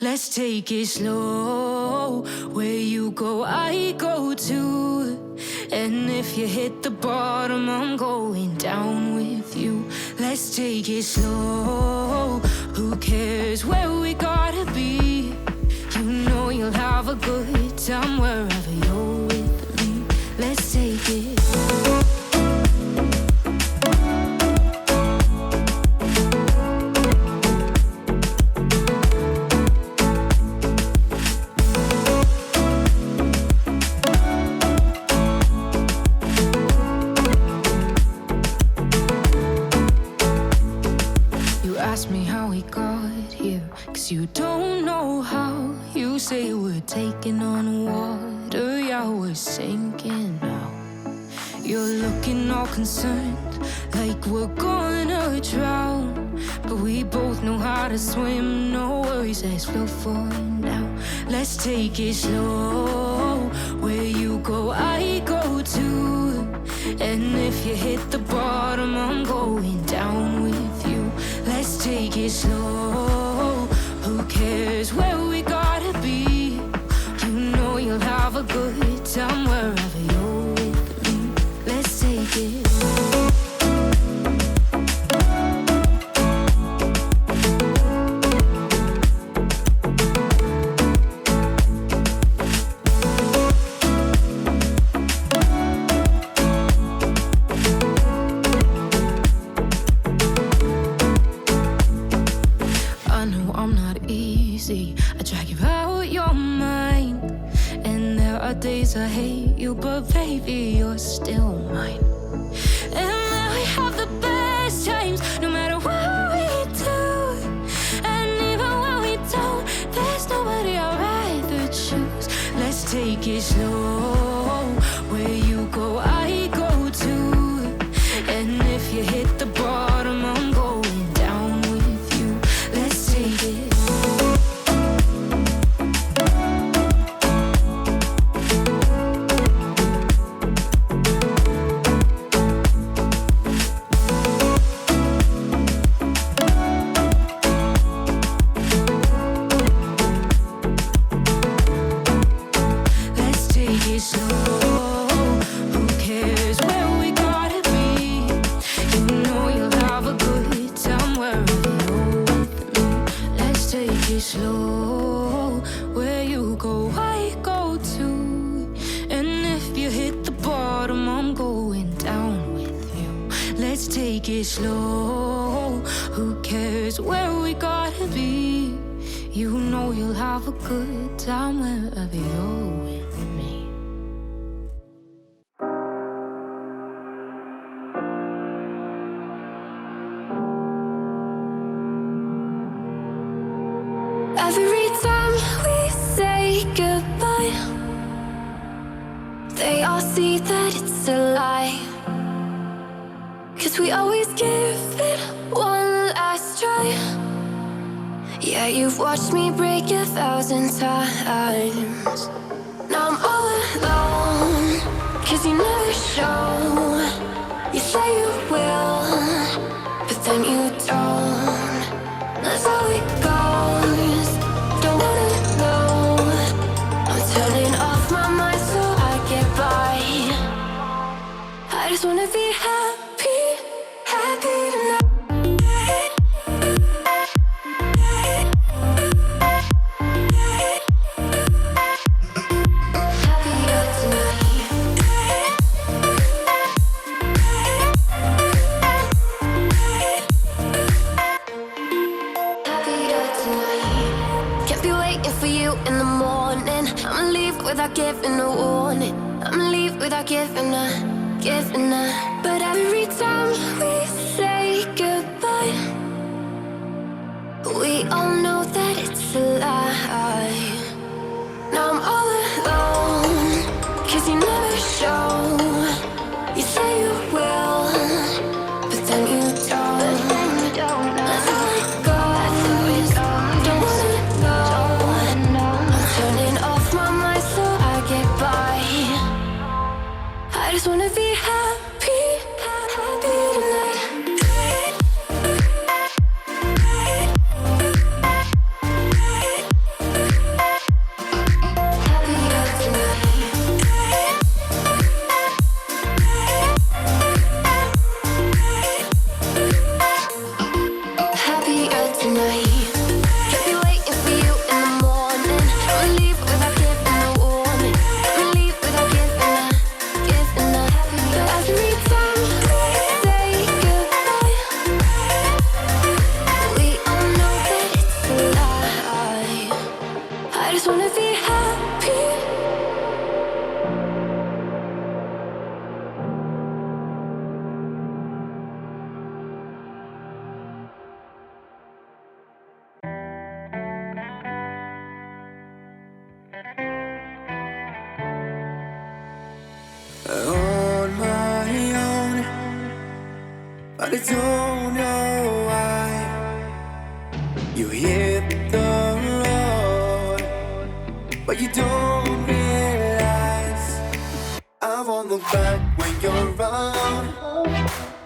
Let's take it slow. Where you go, I go too. And if you hit the bottom, I'm going down with you. Let's take it slow. Who cares where we gotta be? You know you'll have a good time wherever you're with me. Let's take it. You don't know how. You say we're taking on water, yeah, we're sinking now. You're looking all concerned, like we're gonna drown. But we both know how to swim, no worries, let's float for now. Let's take it slow. Where you go, I go too. And if you hit the bottom, I'm going down with you. Let's take it slow. Who cares where we gotta be? You know you'll have a good time wherever you're with me. Let's take it. I drag you out your mind. And there are days I hate you, but baby, you're still mine. And now we have the best times, no matter what we do. And even when we don't, there's nobody I'd rather choose. Let's take it slow. Where you go, I go too. And if you hit the bottom, I'm going down with you. Let's take it. Slow, who cares where we gotta be? You know you'll have a good time wherever you're with me. Every time we say goodbye, they all see that it's a lie. 'Cause we always give it one last try. Yeah, you've watched me break 1,000 times. Now I'm all alone, 'cause you never show. You say you will, but then you don't. That's how it goes, don't wanna know. I'm turning off my mind so I get by. I just wanna be happy, happy tonight. Without giving a warning, I'ma leave without giving a. But every time we say goodbye, we all know that it's a lie. Now I'm all alone, 'cause you never show. You say you will, but then you don't. That's how it goes, don't wanna know. I'm turning off my mind so I get by. I just wanna be happy, happy tonight. just wanna be happy. On my own, but I don't know why. You hit the road, but you don't realize I won't look back when you're around.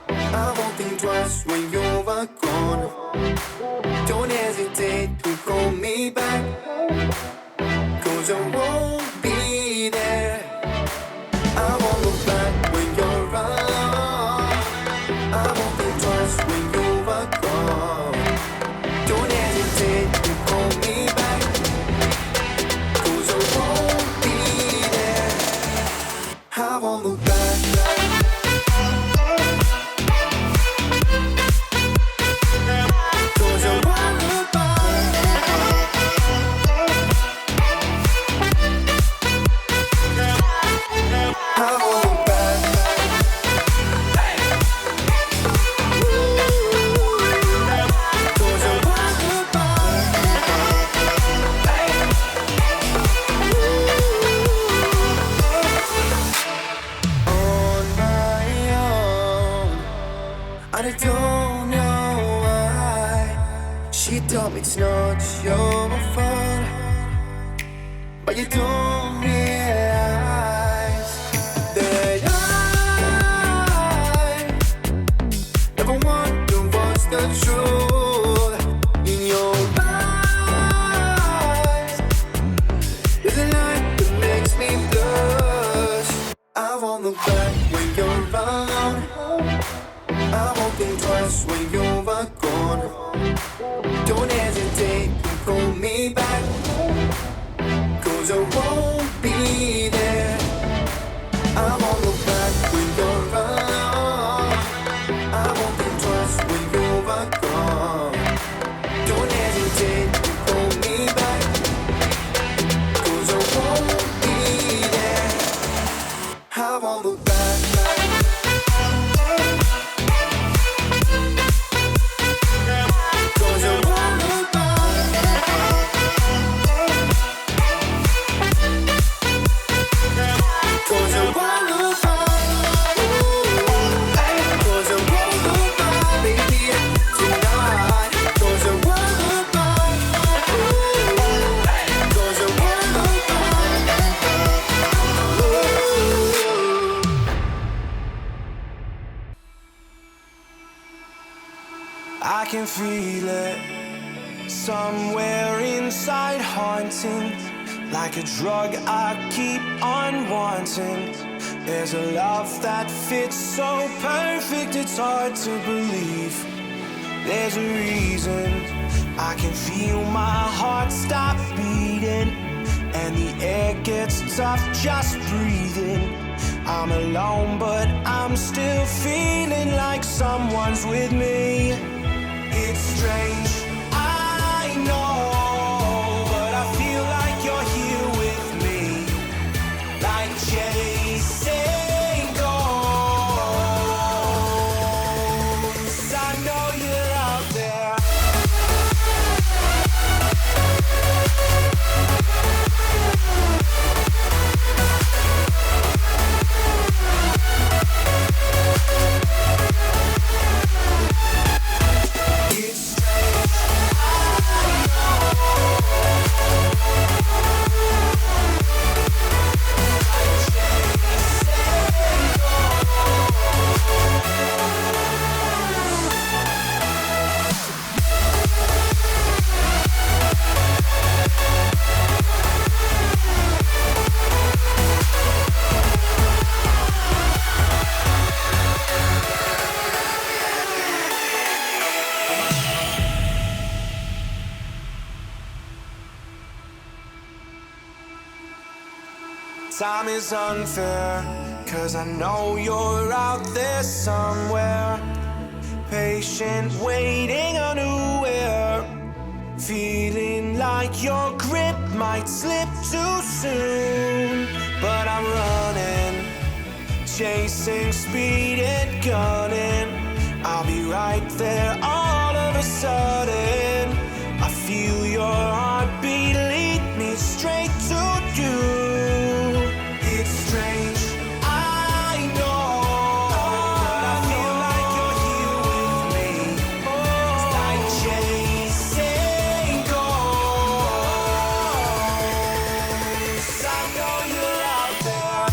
I won't think twice when you're gone. Don't hesitate to call me back, 'cause I won't be there. I won't look back when you're around. I won't think twice when you're gone. Don't hesitate to call me back, 'cause I won't be there. I won't look back. I don't know why. She told me it's not your fault, but you don't realize that I never wonder what's the truth in your eyes. There's a light that makes me blush. I won't look back when you're around. I won't think twice when you're gone. Don't hesitate to call me back, 'cause I won't be there. I won't look back when you're around. I won't think twice when you're gone. Don't hesitate to call me back, 'cause I won't be there. I won't look back. I can feel it somewhere inside, haunting like a drug I keep on wanting. There's a love that fits so perfect, it's hard to believe. There's a reason I can feel my heart stop beating, and the air gets tough just breathing. I'm alone, but I'm still feeling like someone's with me. It's strange, I know, but I feel like you're here with me, like chasing ghosts. I know you're out there. Time is unfair, 'cause I know you're out there somewhere, patient, waiting unaware, feeling like your grip might slip too soon. But I'm running, chasing speed and gunning. I'll be right there all of a sudden. I feel your heartbeat lead me straight to you. It's strange, I know, but I feel like you're here with me. It's like chasing ghosts. I know you're out there.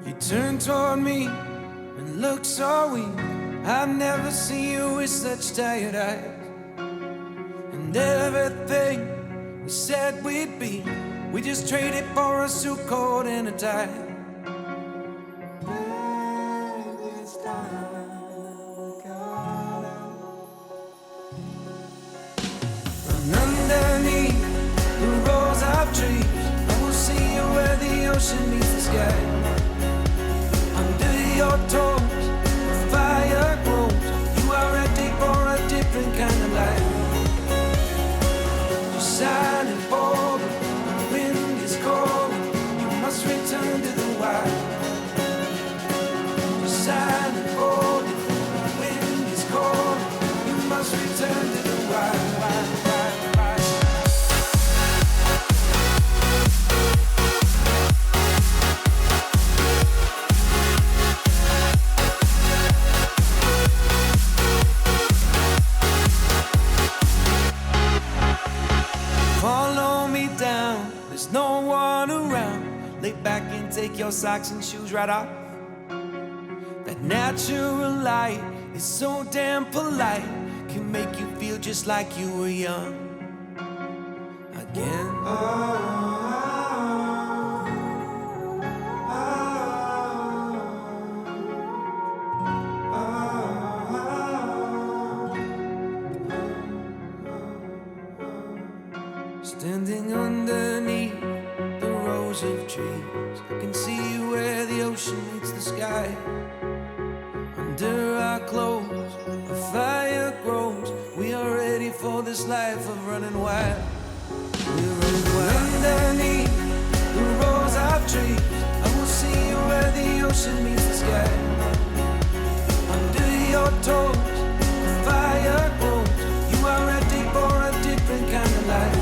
You turn toward me and look so weak. I've never seen you with such tired eyes. And everything we said we'd be, we just traded for a suit coat and a tie. And underneath the rows of trees, I will see you where the ocean meets the sky. Under your toes, the fire grows. You are ready for a different kind of life. You're silent, bold, the wind is cold. You must return to the wild. You're silent, bold, the wind is cold. You must return to the wild. Follow me down, there's no one around. Lay back and take your socks and shoes right off. That natural light is so damn polite, can make you feel just like you were young again. Standing underneath the rows of trees, I can see where the ocean meets the sky. Under our clothes, a fire grows. We are ready for this life of running wild. We're running wild. Underneath the rows of trees, I will see you where the ocean meets the sky. Under your toes, the fire grows. You are ready for a different kind of life.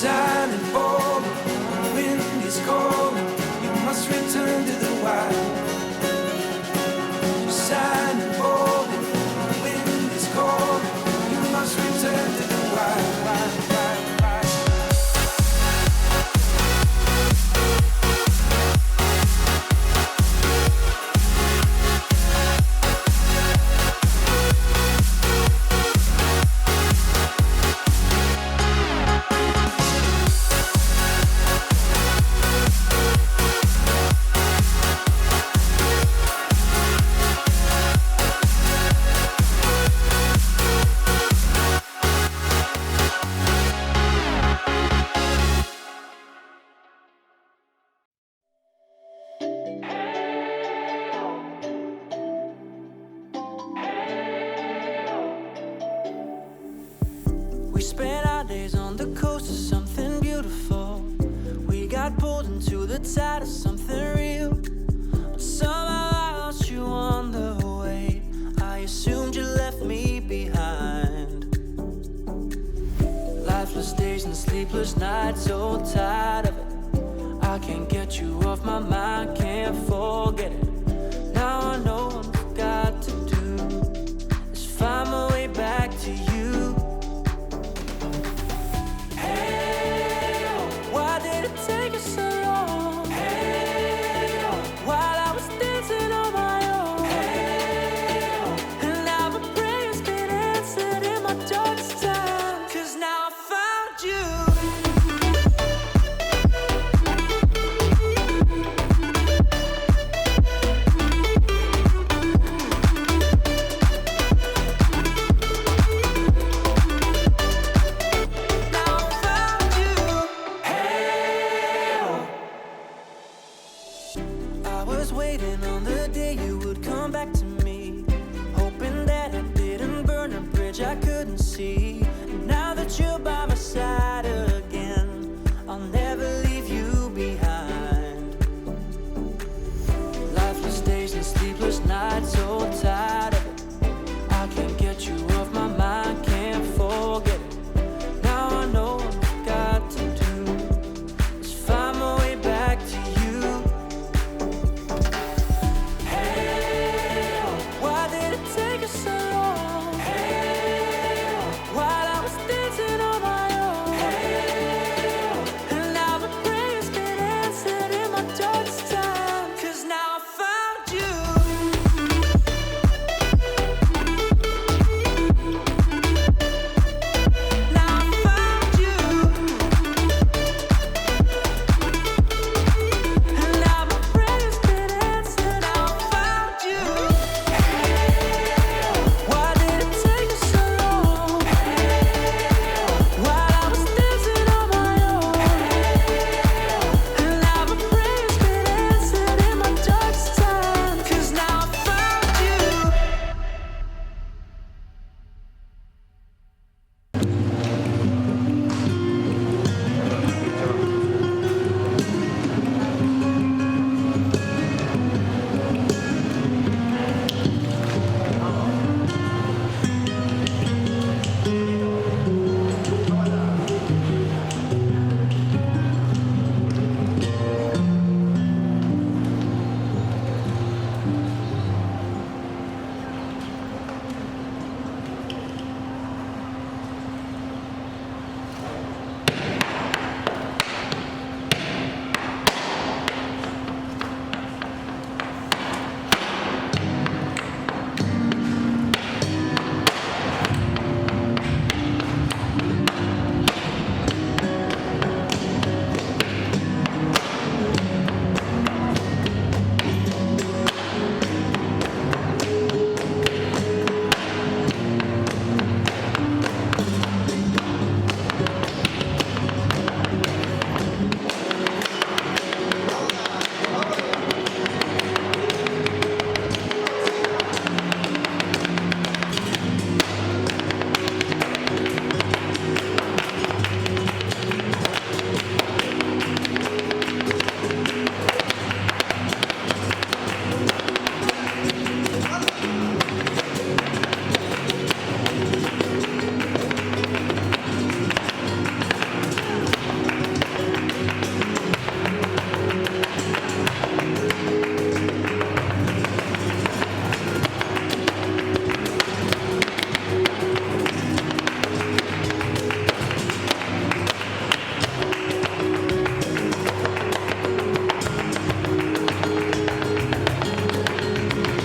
Silent, bold, the wind is cold. You must return to the wild. Silent, bold, the wind is cold. You must return to the wild. We spent our days on the coast of something beautiful. We got pulled into the tide of something real. But somehow I lost you on the way. I assumed you left me Sleepless days and sleepless nights, so tired of it. I can't get you off my mind, can't forget it.